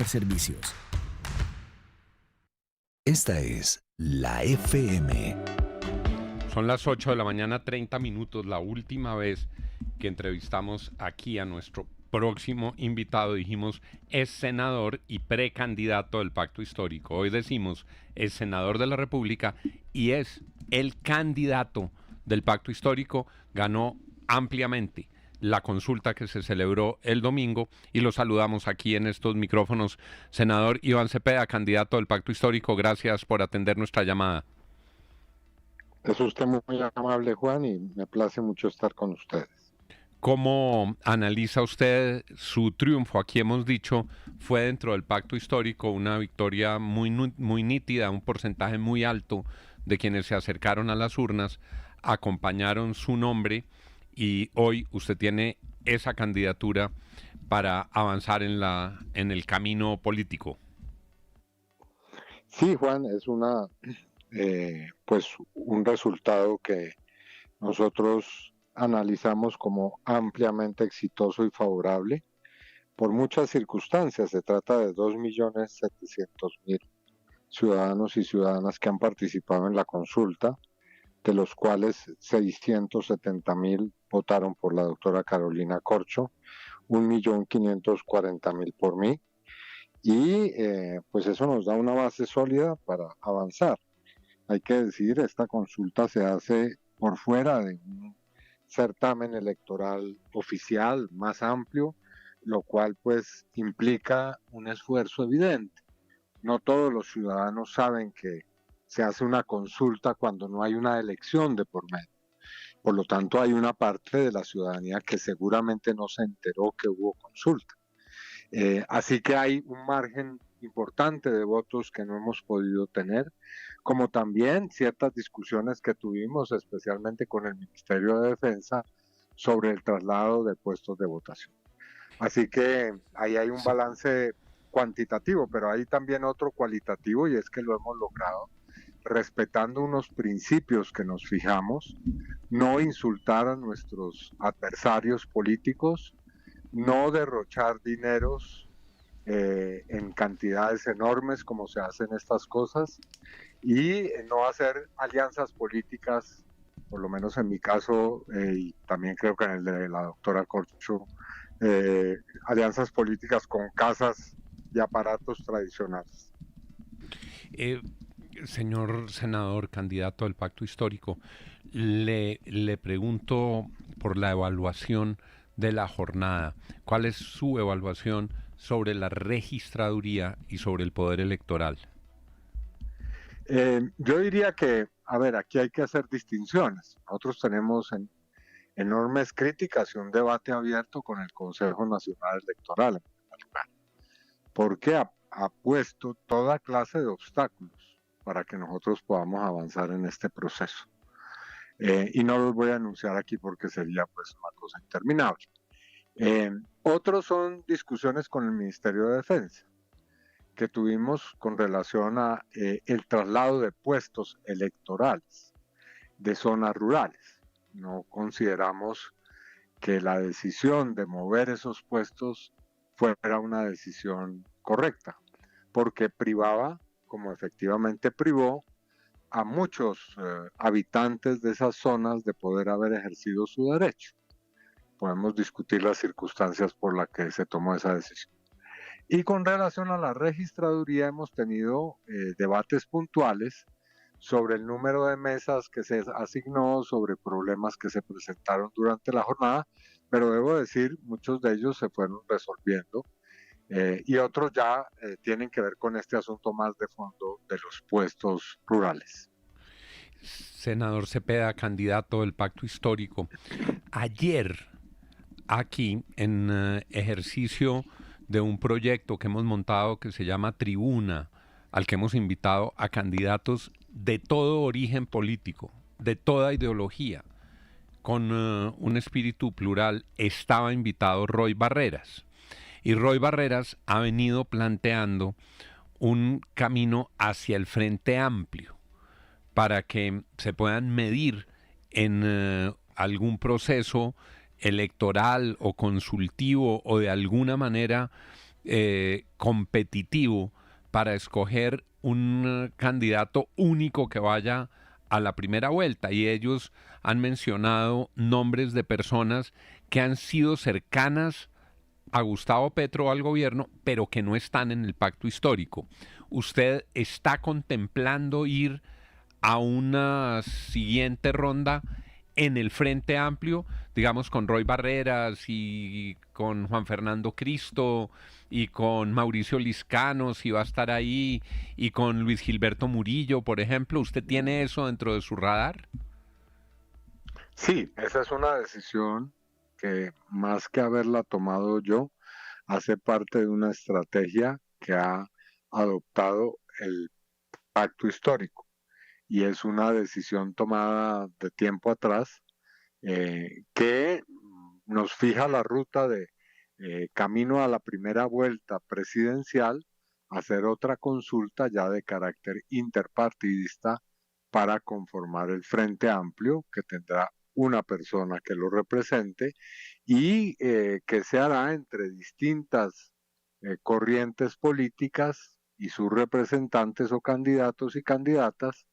Servicios. Esta es la FM. Son las 8 de la mañana, 30 minutos. La última vez que entrevistamos aquí a nuestro próximo invitado dijimos es senador y precandidato del Pacto Histórico. Hoy decimos es senador de la República y es el candidato del Pacto Histórico. Ganó ampliamente la consulta que se celebró el domingo y lo saludamos aquí en estos micrófonos. Senador Iván Cepeda, candidato del Pacto Histórico, gracias por atender nuestra llamada. Es usted muy amable, Juan, y me place mucho estar con ustedes. ¿Cómo analiza usted su triunfo? Aquí hemos dicho, fue dentro del Pacto Histórico una victoria muy nítida, un porcentaje muy alto de quienes se acercaron a las urnas, acompañaron su nombre y hoy usted tiene esa candidatura para avanzar en el camino político. Sí, Juan, es un resultado que nosotros analizamos como ampliamente exitoso y favorable por muchas circunstancias. Se trata de 2.700.000 ciudadanos y ciudadanas que han participado en la consulta, de los cuales 670.000 votaron por la doctora Carolina Corcho, 1.540.000 por mí, y pues eso nos da una base sólida para avanzar. Hay que decir, esta consulta se hace por fuera de un certamen electoral oficial más amplio, lo cual pues implica un esfuerzo evidente. No todos los ciudadanos saben que se hace una consulta cuando no hay una elección de por medio. Por lo tanto, hay una parte de la ciudadanía que seguramente no se enteró que hubo consulta. Así que hay un margen importante de votos que no hemos podido tener, como también ciertas discusiones que tuvimos, especialmente con el Ministerio de Defensa, sobre el traslado de puestos de votación. Así que ahí hay un balance cuantitativo, pero hay también otro cualitativo, y es que lo hemos logrado respetando unos principios que nos fijamos: no insultar a nuestros adversarios políticos, no derrochar dineros en cantidades enormes como se hacen estas cosas, y no hacer alianzas políticas, por lo menos en mi caso, y también creo que en el de la doctora Corcho, alianzas políticas con casas y aparatos tradicionales. Señor senador, candidato del Pacto Histórico, le pregunto por la evaluación de la jornada. ¿Cuál es su evaluación sobre la registraduría y sobre el poder electoral? Yo diría que, aquí hay que hacer distinciones. Nosotros tenemos enormes críticas y un debate abierto con el Consejo Nacional Electoral, porque ha puesto toda clase de obstáculos para que nosotros podamos avanzar en este proceso. Y no los voy a anunciar aquí porque sería pues una cosa interminable. Otros son discusiones con el Ministerio de Defensa que tuvimos con relación a el traslado de puestos electorales de zonas rurales. No consideramos que la decisión de mover esos puestos fuera una decisión correcta, porque privaba, como efectivamente privó, a muchos habitantes de esas zonas de poder haber ejercido su derecho. Podemos discutir las circunstancias por las que se tomó esa decisión. Y con relación a la registraduría hemos tenido debates puntuales sobre el número de mesas que se asignó, sobre problemas que se presentaron durante la jornada, pero debo decir, muchos de ellos se fueron resolviendo y otros ya tienen que ver con este asunto más de fondo de los puestos rurales. Senador Cepeda, candidato del Pacto Histórico, ayer aquí en ejercicio de un proyecto que hemos montado que se llama Tribuna, al que hemos invitado a candidatos de todo origen político, de toda ideología, con un espíritu plural, estaba invitado Roy Barreras. Y Roy Barreras ha venido planteando un camino hacia el Frente Amplio para que se puedan medir en algún proceso electoral o consultivo o de alguna manera competitivo para escoger un candidato único que vaya a la primera vuelta, y ellos han mencionado nombres de personas que han sido cercanas a Gustavo Petro, al gobierno, pero que no están en el pacto histórico. ¿Usted está contemplando ir a una siguiente ronda en el Frente Amplio, digamos con Roy Barreras y con Juan Fernando Cristo y con Mauricio Liscano, si va a estar ahí, y con Luis Gilberto Murillo, por ejemplo? ¿Usted tiene eso dentro de su radar? Sí, esa es una decisión que más que haberla tomado yo, hace parte de una estrategia que ha adoptado el pacto histórico y es una decisión tomada de tiempo atrás que nos fija la ruta de camino a la primera vuelta presidencial, hacer otra consulta ya de carácter interpartidista para conformar el Frente Amplio, que tendrá una persona que lo represente y que se hará entre distintas corrientes políticas y sus representantes o candidatos y candidatas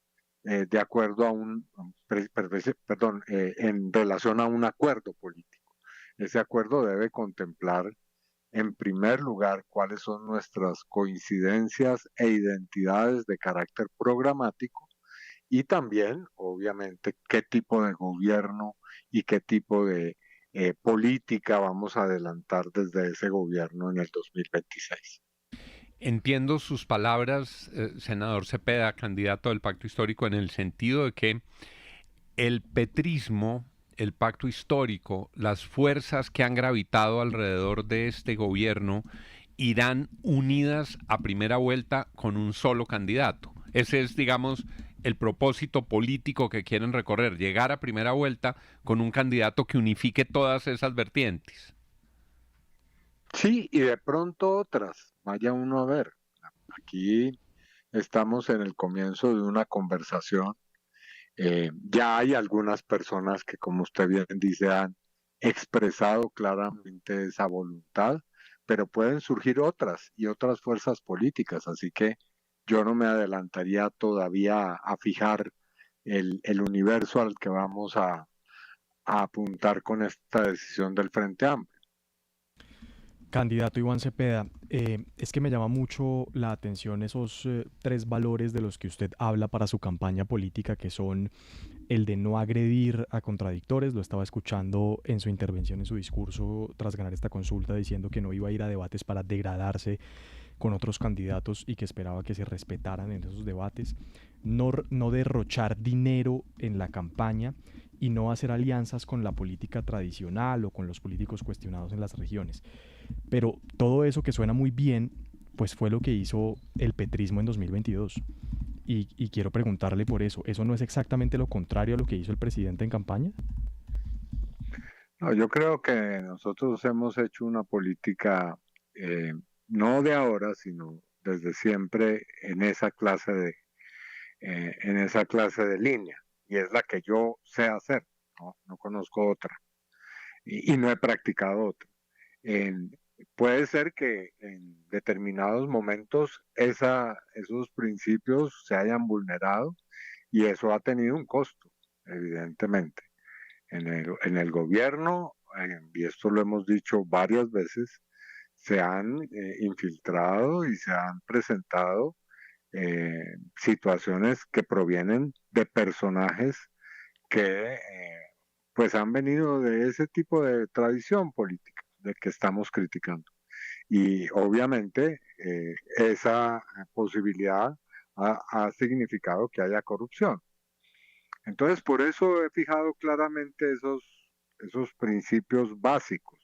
de acuerdo a en relación a un acuerdo político. Ese acuerdo debe contemplar, en primer lugar, cuáles son nuestras coincidencias e identidades de carácter programático y también, obviamente, qué tipo de gobierno y qué tipo de política vamos a adelantar desde ese gobierno en el 2026. Entiendo sus palabras, senador Cepeda, candidato del pacto histórico, en el sentido de que el petrismo, el pacto histórico, las fuerzas que han gravitado alrededor de este gobierno irán unidas a primera vuelta con un solo candidato. Ese es, digamos, el propósito político que quieren recorrer, llegar a primera vuelta con un candidato que unifique todas esas vertientes. Sí, y de pronto otras, vaya uno a ver. Aquí estamos en el comienzo de una conversación. Ya hay algunas personas que, como usted bien dice, han expresado claramente esa voluntad, pero pueden surgir otras y otras fuerzas políticas, así que yo no me adelantaría todavía a fijar el universo al que vamos a apuntar con esta decisión del Frente Amplio. Candidato Iván Cepeda, es que me llama mucho la atención esos tres valores de los que usted habla para su campaña política, que son el de no agredir a contradictores. Lo estaba escuchando en su intervención, en su discurso tras ganar esta consulta, diciendo que no iba a ir a debates para degradarse con otros candidatos y que esperaba que se respetaran en esos debates. No derrochar dinero en la campaña y no hacer alianzas con la política tradicional o con los políticos cuestionados en las regiones. Pero todo eso, que suena muy bien, pues fue lo que hizo el petrismo en 2022. Y quiero preguntarle por eso. ¿Eso no es exactamente lo contrario a lo que hizo el presidente en campaña? No, yo creo que nosotros hemos hecho una política, no de ahora, sino desde siempre en esa clase de línea. Y es la que yo sé hacer, no conozco otra. Y no he practicado otra. Puede ser que en determinados momentos esos principios se hayan vulnerado y eso ha tenido un costo, evidentemente. En el gobierno, y esto lo hemos dicho varias veces, se han infiltrado y se han presentado situaciones que provienen de personajes que pues han venido de ese tipo de tradición política de que estamos criticando. Y obviamente esa posibilidad ha significado que haya corrupción. Entonces, por eso he fijado claramente esos principios básicos.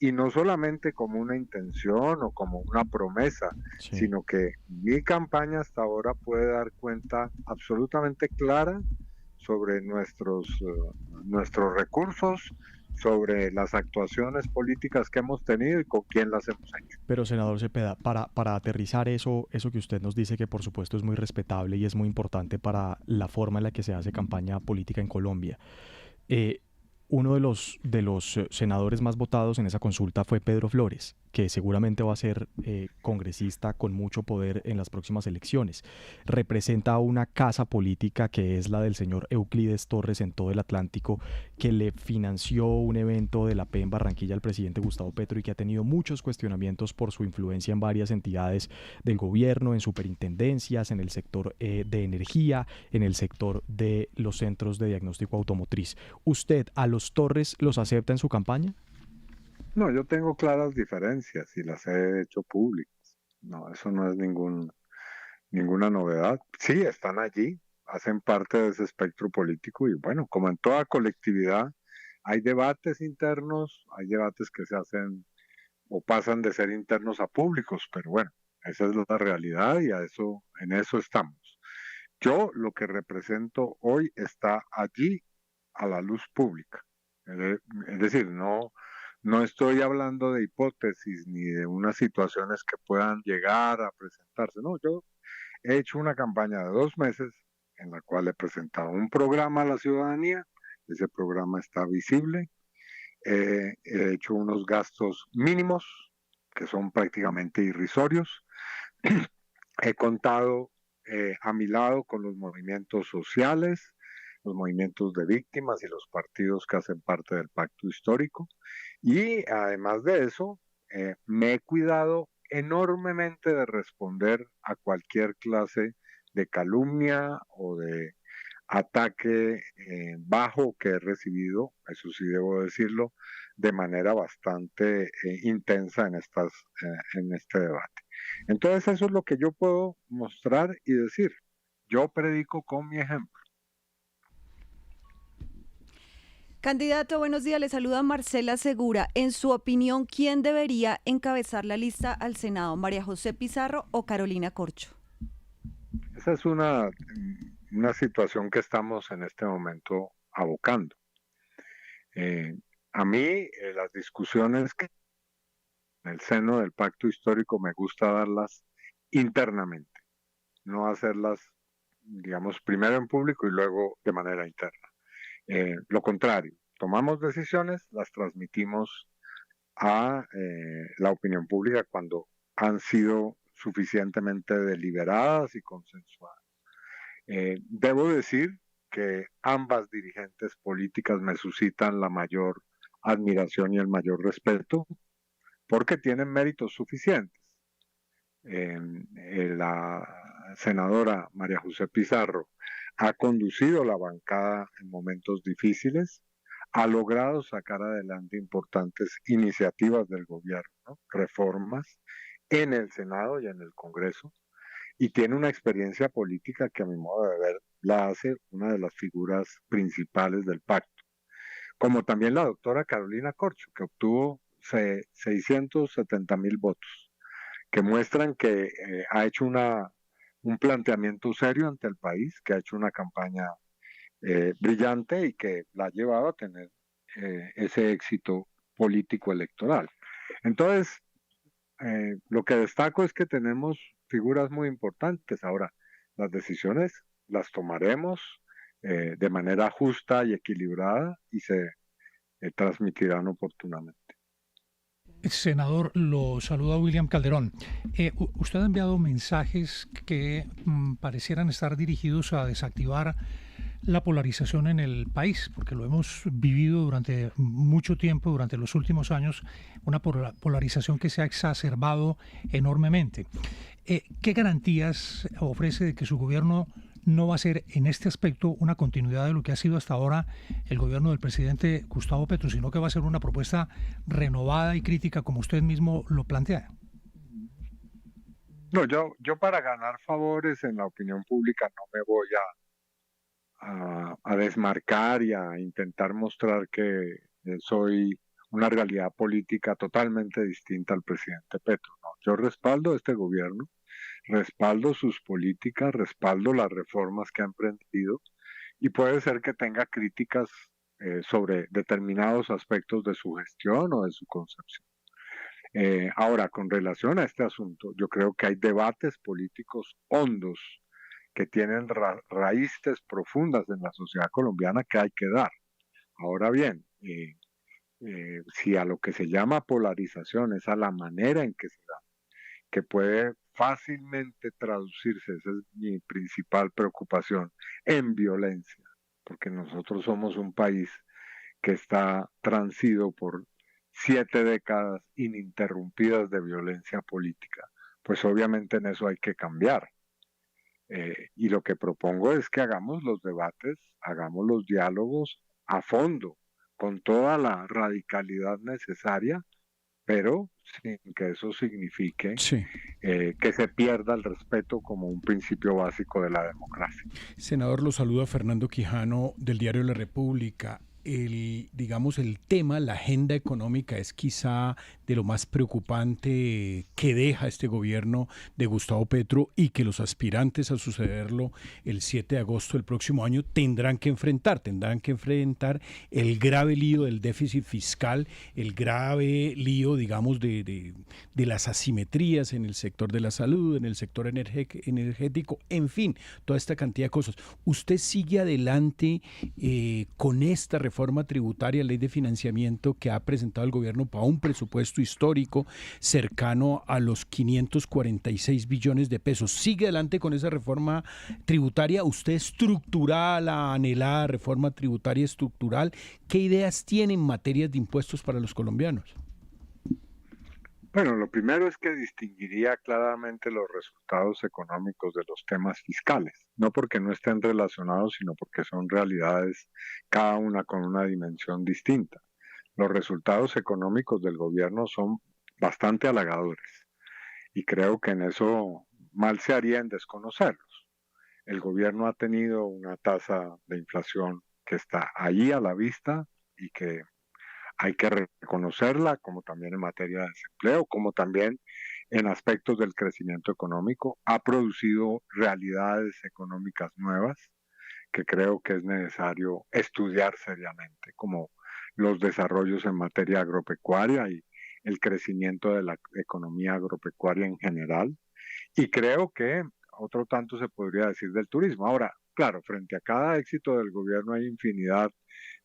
Y no solamente como una intención o como una promesa, Sí. sino que mi campaña hasta ahora puede dar cuenta absolutamente clara sobre nuestros recursos, sobre las actuaciones políticas que hemos tenido y con quién las hemos hecho. Pero, senador Cepeda, para aterrizar eso que usted nos dice, que por supuesto es muy respetable y es muy importante para la forma en la que se hace campaña política en Colombia, uno de los senadores más votados en esa consulta fue Pedro Flores, que seguramente va a ser congresista con mucho poder en las próximas elecciones. Representa una casa política que es la del señor Euclides Torres en todo el Atlántico, que le financió un evento de la P en Barranquilla al presidente Gustavo Petro y que ha tenido muchos cuestionamientos por su influencia en varias entidades del gobierno, en superintendencias, en el sector de energía, en el sector de los centros de diagnóstico automotriz. ¿Usted a los Torres los acepta en su campaña? No, yo tengo claras diferencias y las he hecho públicas. No, eso no es ninguna novedad. Sí, están allí, hacen parte de ese espectro político y bueno, como en toda colectividad, hay debates internos, hay debates que se hacen o pasan de ser internos a públicos, pero bueno, esa es la realidad y en eso estamos. Yo lo que represento hoy está allí a la luz pública. Es decir, no estoy hablando de hipótesis ni de unas situaciones que puedan llegar a presentarse. No, yo he hecho una campaña de 2 meses en la cual he presentado un programa a la ciudadanía. Ese programa está visible. He hecho unos gastos mínimos que son prácticamente irrisorios. He contado a mi lado con los movimientos sociales, los movimientos de víctimas y los partidos que hacen parte del pacto histórico. Y además de eso, me he cuidado enormemente de responder a cualquier clase de calumnia o de ataque bajo que he recibido, eso sí debo decirlo, de manera bastante intensa en este debate. Entonces eso es lo que yo puedo mostrar y decir. Yo predico con mi ejemplo. Candidato, buenos días. Le saluda Marcela Segura. En su opinión, ¿quién debería encabezar la lista al Senado? ¿María José Pizarro o Carolina Corcho? Esa es una situación que estamos en este momento abocando. A mí, las discusiones que en el seno del pacto histórico me gusta darlas internamente, no hacerlas, digamos, primero en público y luego de manera interna. Lo contrario, tomamos decisiones, las transmitimos a la opinión pública cuando han sido suficientemente deliberadas y consensuadas. Debo decir que ambas dirigentes políticas me suscitan la mayor admiración y el mayor respeto porque tienen méritos suficientes. La senadora María José Pizarro ha conducido la bancada en momentos difíciles, ha logrado sacar adelante importantes iniciativas del gobierno, ¿no? Reformas en el Senado y en el Congreso, y tiene una experiencia política que a mi modo de ver la hace una de las figuras principales del pacto. Como también la doctora Carolina Corcho, que obtuvo 670,000 votos, que muestran que ha hecho un planteamiento serio ante el país, que ha hecho una campaña brillante y que la ha llevado a tener ese éxito político electoral. Entonces, lo que destaco es que tenemos figuras muy importantes. Ahora, las decisiones las tomaremos de manera justa y equilibrada y se transmitirán oportunamente. Senador, lo saluda William Calderón. Usted ha enviado mensajes que parecieran estar dirigidos a desactivar la polarización en el país, porque lo hemos vivido durante mucho tiempo, durante los últimos años, una polarización que se ha exacerbado enormemente. ¿Qué garantías ofrece de que su gobierno no va a ser en este aspecto una continuidad de lo que ha sido hasta ahora el gobierno del presidente Gustavo Petro, sino que va a ser una propuesta renovada y crítica como usted mismo lo plantea? No, yo para ganar favores en la opinión pública no me voy a desmarcar y a intentar mostrar que soy una realidad política totalmente distinta al presidente Petro. No, yo respaldo este gobierno, respaldo sus políticas, respaldo las reformas que ha emprendido y puede ser que tenga críticas sobre determinados aspectos de su gestión o de su concepción. Ahora, con relación a este asunto, yo creo que hay debates políticos hondos que tienen raíces profundas en la sociedad colombiana que hay que dar. Ahora bien, si a lo que se llama polarización es a la manera en que se da, que puede fácilmente traducirse, esa es mi principal preocupación, en violencia, porque nosotros somos un país que está transido por 7 décadas ininterrumpidas de violencia política. Pues obviamente en eso hay que cambiar. Y lo que propongo es que hagamos los debates, hagamos los diálogos a fondo, con toda la radicalidad necesaria, pero sin que eso signifique Sí. que se pierda el respeto como un principio básico de la democracia. Senador, lo saluda Fernando Quijano del diario La República. Digamos, el tema, la agenda económica es quizá de lo más preocupante que deja este gobierno de Gustavo Petro y que los aspirantes a sucederlo el 7 de agosto del próximo año tendrán que enfrentar el grave lío del déficit fiscal, el grave lío, digamos, de las asimetrías en el sector de la salud, en el sector energético, en fin, toda esta cantidad de cosas. ¿Usted sigue adelante con esta reforma tributaria, ley de financiamiento que ha presentado el gobierno para un presupuesto histórico cercano a los 546 billones de pesos? ¿Sigue adelante con esa reforma tributaria? ¿Usted estructura la anhelada reforma tributaria estructural? ¿Qué ideas tiene en materia de impuestos para los colombianos? Bueno, lo primero es que distinguiría claramente los resultados económicos de los temas fiscales, no porque no estén relacionados, sino porque son realidades cada una con una dimensión distinta. Los resultados económicos del gobierno son bastante halagadores y creo que en eso mal se haría en desconocerlos. El gobierno ha tenido una tasa de inflación que está ahí a la vista y que hay que reconocerla, como también en materia de desempleo, como también en aspectos del crecimiento económico. Ha producido realidades económicas nuevas que creo que es necesario estudiar seriamente, como los desarrollos en materia agropecuaria y el crecimiento de la economía agropecuaria en general. Y creo que otro tanto se podría decir del turismo. Ahora, claro, frente a cada éxito del gobierno hay infinidad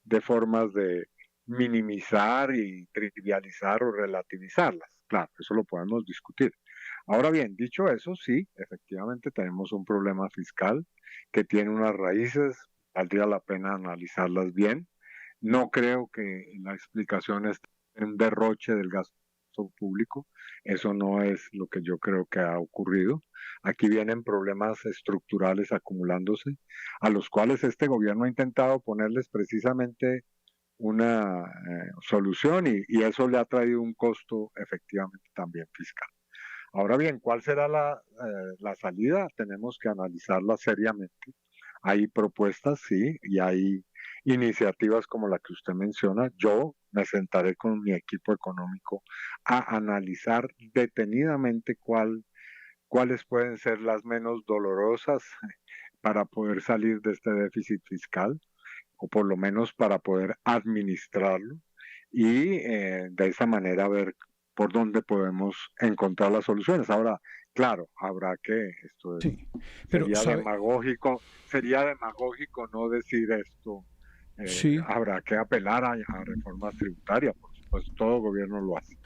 de formas de minimizar y trivializar o relativizarlas. Claro, eso lo podemos discutir. Ahora bien, dicho eso, sí, efectivamente tenemos un problema fiscal que tiene unas raíces, valdría la pena analizarlas bien. No creo que la explicación esté en un derroche del gasto público, eso no es lo que yo creo que ha ocurrido. Aquí vienen problemas estructurales acumulándose, a los cuales este gobierno ha intentado ponerles precisamente una solución y eso le ha traído un costo efectivamente también fiscal. Ahora bien, ¿cuál será la salida? Tenemos que analizarla seriamente. Hay propuestas, sí, y hay iniciativas como la que usted menciona. Yo me sentaré con mi equipo económico a analizar detenidamente cuáles pueden ser las menos dolorosas para poder salir de este déficit fiscal, o por lo menos para poder administrarlo y de esa manera ver por dónde podemos encontrar las soluciones. Ahora, claro, habrá que, esto Sí, pero sería demagógico no decir esto, sí. habrá que apelar a reformas tributarias, por supuesto, todo gobierno lo hace.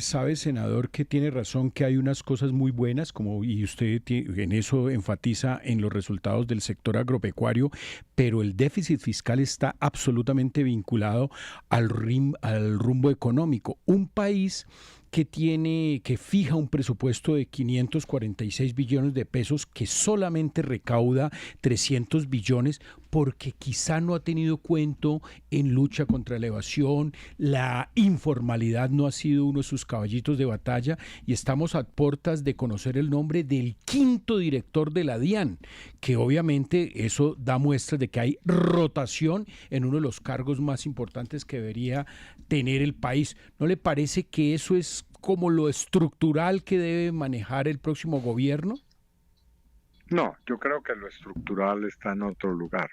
Sabe, senador, que tiene razón, que hay unas cosas muy buenas, como y usted en eso enfatiza en los resultados del sector agropecuario, pero el déficit fiscal está absolutamente vinculado al rumbo económico. Un país que fija un presupuesto de 546 billones de pesos, que solamente recauda 300 billones, porque quizá no ha tenido cuento en lucha contra la evasión, la informalidad no ha sido uno de sus caballitos de batalla, y estamos a puertas de conocer el nombre del quinto director de la DIAN, que obviamente eso da muestras de que hay rotación en uno de los cargos más importantes que debería tener el país. ¿No le parece que eso es como lo estructural que debe manejar el próximo gobierno? No, yo creo que lo estructural está en otro lugar.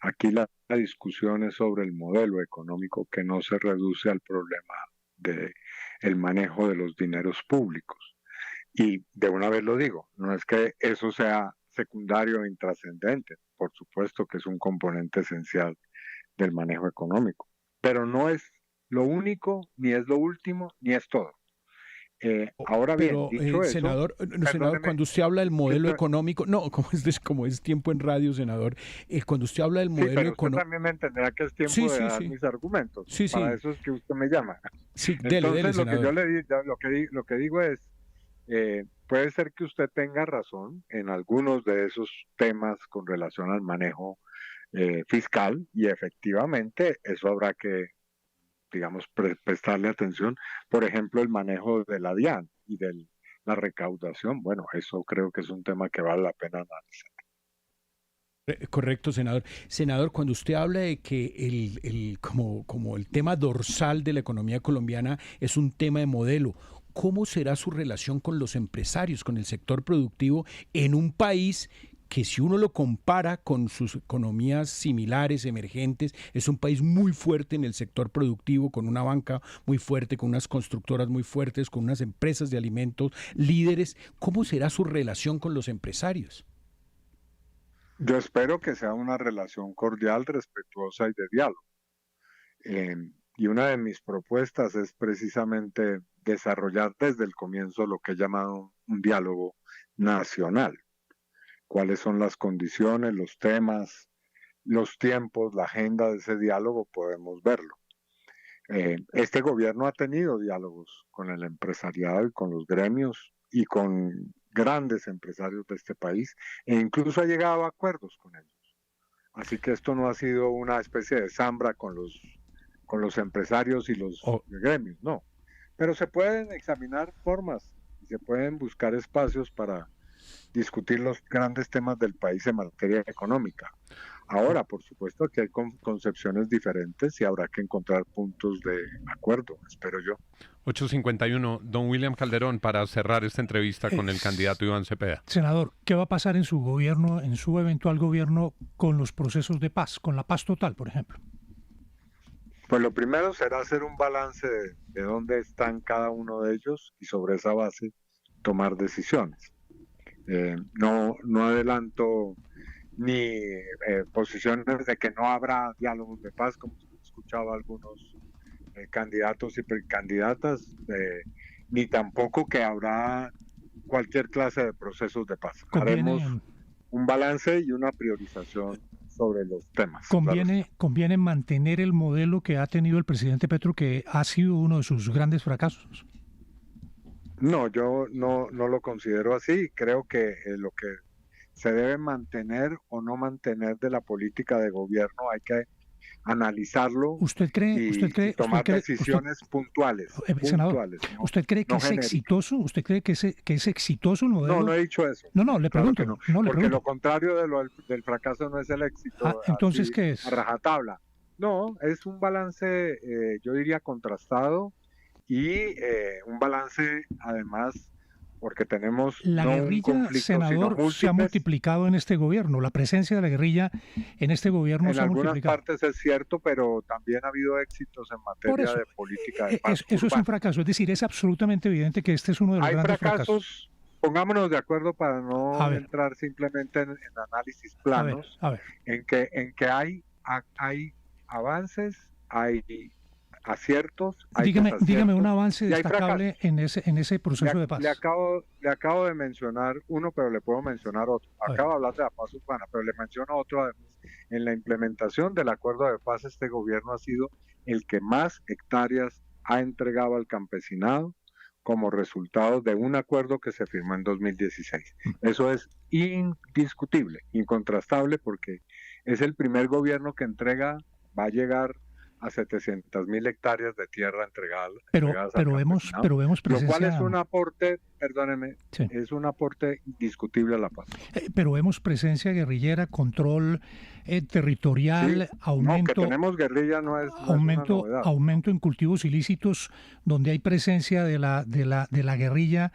Aquí la discusión es sobre el modelo económico que no se reduce al problema de el manejo de los dineros públicos. Y de una vez lo digo, no es que eso sea secundario e intrascendente, por supuesto que es un componente esencial del manejo económico, pero no lo único, ni es lo último, ni es todo. Ahora bien, Pero, dicho eso, senador, perdóneme, cuando usted habla del modelo esto- económico, no, como es tiempo en radio, senador, cuando usted habla del sí, modelo pero usted económico, también me entenderá que es tiempo Sí, de sí, dar sí. mis argumentos. Sí, Para sí. eso es que usted me llama. Sí, dele, Entonces, lo que senador. yo le digo, lo que digo es, puede ser que usted tenga razón en algunos de esos temas con relación al manejo fiscal, y efectivamente eso habrá que, digamos, prestarle atención. Por ejemplo, el manejo de la DIAN y de la recaudación. Bueno, eso creo que es un tema que vale la pena analizar. Correcto, senador. Senador, cuando usted habla de que como el tema dorsal de la economía colombiana es un tema de modelo, ¿cómo será su relación con los empresarios, con el sector productivo en un país que, si uno lo compara con sus economías similares, emergentes, es un país muy fuerte en el sector productivo, con una banca muy fuerte, con unas constructoras muy fuertes, con unas empresas de alimentos líderes? ¿Cómo será su relación con los empresarios? Yo espero que sea una relación cordial, respetuosa y de diálogo. Eh, y una de mis propuestas es precisamente desarrollar desde el comienzo lo que he llamado un diálogo nacional. ¿Cuáles son las condiciones, los temas, los tiempos, la agenda de ese diálogo? Podemos verlo. Este gobierno ha tenido diálogos con el empresariado y con los gremios y con grandes empresarios de este país, e incluso ha llegado a acuerdos con ellos. Así que esto no ha sido una especie de zambra con los empresarios y los gremios, no. Pero se pueden examinar formas y se pueden buscar espacios para discutir los grandes temas del país en materia económica. Ahora, por supuesto que hay concepciones diferentes y habrá que encontrar puntos de acuerdo, espero yo. 8:51, don William Calderón, para cerrar esta entrevista con el candidato Iván Cepeda. Senador, ¿qué va a pasar en su gobierno, en su eventual gobierno, con los procesos de paz, con la paz total, por ejemplo? Pues lo primero será hacer un balance de dónde están cada uno de ellos y sobre esa base tomar decisiones. No adelanto ni posiciones de que no habrá diálogos de paz, como escuchaba algunos candidatos y precandidatas, ni tampoco que habrá cualquier clase de procesos de paz. Haremos un balance y una priorización sobre los temas. ¿Conviene mantener el modelo que ha tenido el presidente Petro, que ha sido uno de sus grandes fracasos? No, yo no lo considero así. Creo que lo que se debe mantener o no mantener de la política de gobierno hay que analizarlo. ¿Usted cree y tomar decisiones puntuales. Senador, ¿no? ¿usted cree que no es genéricas. exitoso? ¿Usted cree que es exitoso el modelo? No he dicho eso. No, le Claro pregunto. que No, le porque pregunto. lo contrario del fracaso no es el éxito. Entonces, así, ¿qué es? a rajatabla. No, es un balance, yo diría, contrastado y un balance, además, porque tenemos La no un guerrilla, conflicto, senador, sino se ha múltiples. multiplicado en este gobierno. La presencia de la guerrilla en este gobierno En se ha algunas multiplicado. partes es cierto, pero también ha habido éxitos en Por materia eso, de política de paz eso es urbana. un fracaso. Es decir, es absolutamente evidente que este es uno de los Hay grandes fracasos, fracasos. pongámonos de acuerdo para no A ver. entrar simplemente en análisis planos, A ver. en que hay avances, hay aciertos, hay Dígame desaciertos, un avance y hay destacable en ese proceso de paz. Le acabo de mencionar uno, pero le puedo mencionar otro. Acabo de hablar de la paz urbana, pero le menciono otro además. En la implementación del acuerdo de paz, este gobierno ha sido el que más hectáreas ha entregado al campesinado como resultado de un acuerdo que se firmó en 2016. Eso es indiscutible, incontrastable, porque es el primer gobierno que va a llegar a 700.000 hectáreas de tierra entregadas Pero al vemos campesinado, lo presencia. cual es un aporte, perdóneme, Sí. es un aporte indiscutible a la paz. Pero vemos presencia guerrillera, control territorial, Sí, aumento. No, que tenemos guerrilla no es una novedad. Aumento en cultivos ilícitos, donde hay presencia de la guerrilla,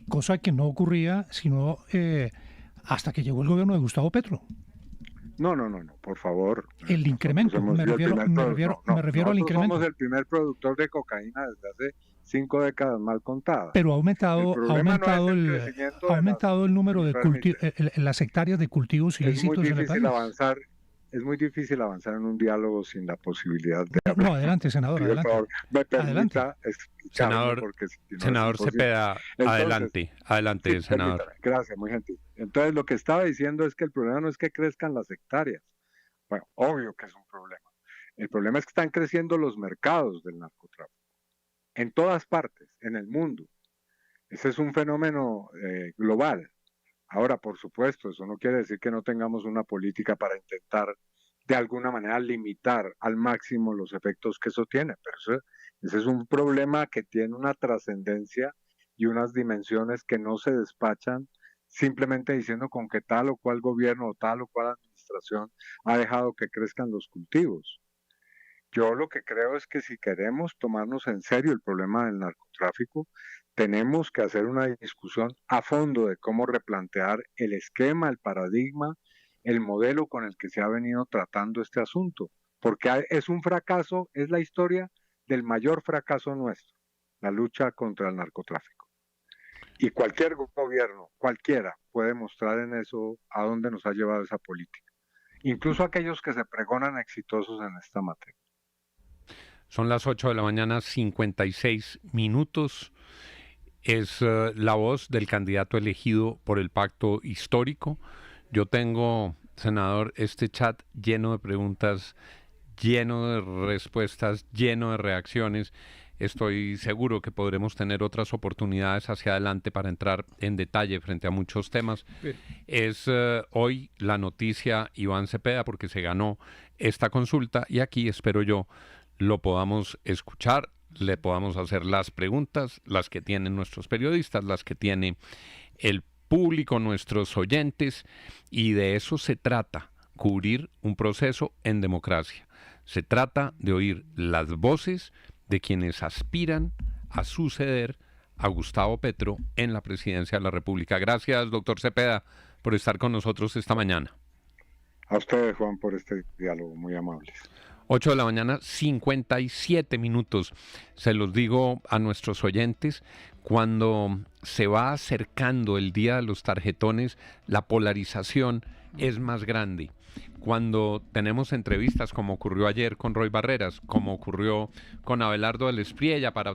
cosa que no ocurría sino hasta que llegó el gobierno de Gustavo Petro. No, por favor. El incremento, me refiero al incremento. Somos el primer productor de cocaína desde hace 5 décadas mal contadas. Pero ha aumentado crecimiento el número de las hectáreas de cultivos ilícitos es muy en el difícil país. avanzar es muy difícil avanzar en un diálogo sin la posibilidad de hablar. No, adelante, senador, Por adelante. favor, me permita Adelante. explicarme, Senador, porque si no es senador imposible. Cepeda, Entonces, adelante, sí, senador. permítame. Gracias, muy gentil. Entonces, lo que estaba diciendo es que el problema no es que crezcan las hectáreas. Bueno, obvio que es un problema. El problema es que están creciendo los mercados del narcotráfico. En todas partes, en el mundo. Ese es un fenómeno global. Ahora, por supuesto, eso no quiere decir que no tengamos una política para intentar de alguna manera limitar al máximo los efectos que eso tiene, pero ese es un problema que tiene una trascendencia y unas dimensiones que no se despachan simplemente diciendo con que tal o cual gobierno o tal o cual administración ha dejado que crezcan los cultivos. Yo lo que creo es que si queremos tomarnos en serio el problema del narcotráfico, tenemos que hacer una discusión a fondo de cómo replantear el esquema, el paradigma, el modelo con el que se ha venido tratando este asunto, porque es un fracaso, es la historia del mayor fracaso nuestro, la lucha contra el narcotráfico. Y cualquier gobierno, cualquiera, puede mostrar en eso a dónde nos ha llevado esa política, incluso aquellos que se pregonan exitosos en esta materia. Son las 8 de la mañana, 56 minutos. Es la voz del candidato elegido por el pacto histórico. Yo tengo, senador, este chat lleno de preguntas, lleno de respuestas, lleno de reacciones. Estoy seguro que podremos tener otras oportunidades hacia adelante para entrar en detalle frente a muchos temas. Es hoy la noticia Iván Cepeda porque se ganó esta consulta y aquí espero yo lo podamos escuchar, le podamos hacer las preguntas, las que tienen nuestros periodistas, las que tiene el público, nuestros oyentes, y de eso se trata, cubrir un proceso en democracia. Se trata de oír las voces de quienes aspiran a suceder a Gustavo Petro en la presidencia de la República. Gracias, doctor Cepeda, por estar con nosotros esta mañana. A ustedes, Juan, por este diálogo, muy amables. 8 de la mañana, 57 minutos. Se los digo a nuestros oyentes, cuando se va acercando el día de los tarjetones, la polarización es más grande. Cuando tenemos entrevistas, como ocurrió ayer con Roy Barreras, como ocurrió con Abelardo del Espriella, para